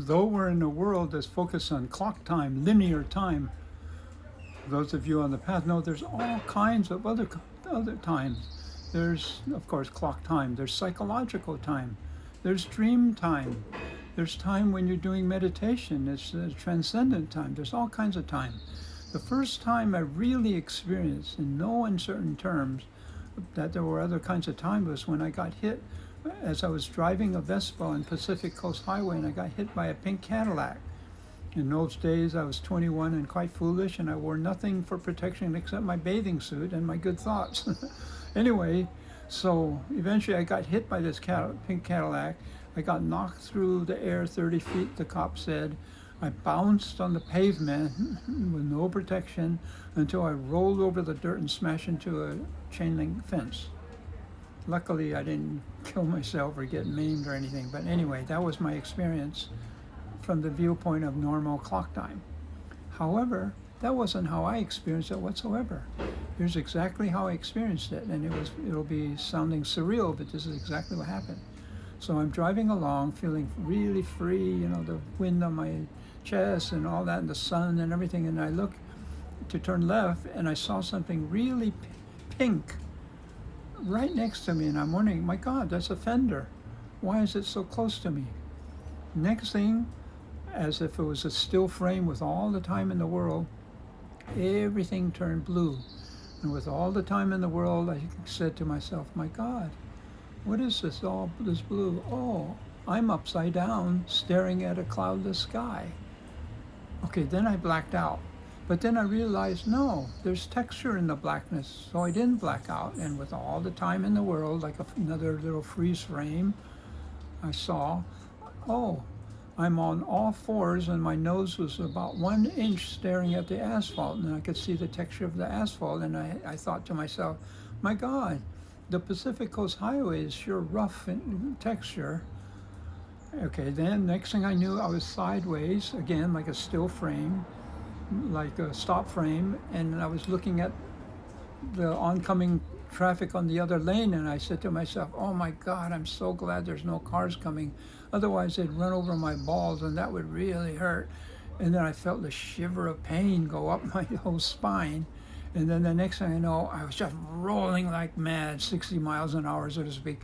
Though we're in a world that's focused on clock time, linear time, those of you on the path know there's all kinds of other times. There's, of course, clock time. There's psychological time. There's dream time. There's time when you're doing meditation. It's transcendent time. There's all kinds of time. The first time I really experienced, in no uncertain terms, that there were other kinds of time was when I got hit as I was driving a Vespa on Pacific Coast Highway, and I got hit by a pink Cadillac. In those days, I was 21 and quite foolish, and I wore nothing for protection except my bathing suit and my good thoughts. Anyway, so eventually I got hit by this pink Cadillac. I got knocked through the air 30 feet, the cop said. I bounced on the pavement with no protection until I rolled over the dirt and smashed into a chain link fence. Luckily, I didn't kill myself or get maimed or anything. But anyway, that was my experience from the viewpoint of normal clock time. However, that wasn't how I experienced it whatsoever. Here's exactly how I experienced it, and it'll be sounding surreal, but this is exactly what happened. So I'm driving along, feeling really free, the wind on my chest and all that, and the sun and everything, and I look to turn left, and I saw something really pink right next to me, and I'm wondering, my God, that's a fender. Why is it so close to me? Next thing, as if it was a still frame with all the time in the world, everything turned blue. And with all the time in the world, I said to myself, my God, what is this blue? Oh, I'm upside down staring at a cloudless sky. Okay, then I blacked out. But then I realized, no, there's texture in the blackness, so I didn't black out. And with all the time in the world, like another little freeze frame, I saw, oh, I'm on all fours and my nose was about 1 inch staring at the asphalt, and I could see the texture of the asphalt, and I thought to myself, my God, the Pacific Coast Highway is sure rough in texture. Okay, then next thing I knew, I was sideways, again, like a still frame, like a stop frame, and I was looking at the oncoming traffic on the other lane, and I said to myself, oh my God, I'm so glad there's no cars coming. Otherwise they'd run over my balls and that would really hurt. And then I felt the shiver of pain go up my whole spine. And then the next thing I know, I was just rolling like mad, 60 miles an hour, so to speak,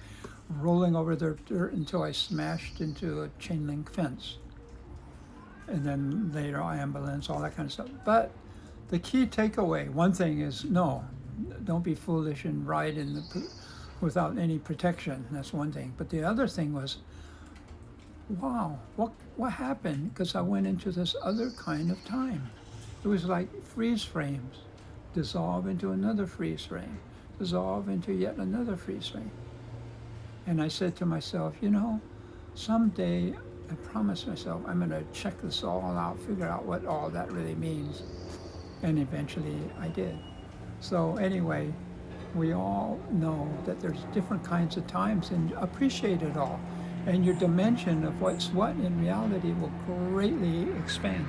rolling over the dirt until I smashed into a chain link fence. And then later, ambulance, all that kind of stuff. But the key takeaway, one thing is, no, don't be foolish and ride without any protection. That's one thing. But the other thing was, wow, what happened? Because I went into this other kind of time. It was like freeze frames, dissolve into another freeze frame, dissolve into yet another freeze frame. And I said to myself, someday, I promised myself I'm going to check this all out, figure out what all that really means. And eventually I did. So anyway, we all know that there's different kinds of times, and appreciate it all. And your dimension of what's what in reality will greatly expand.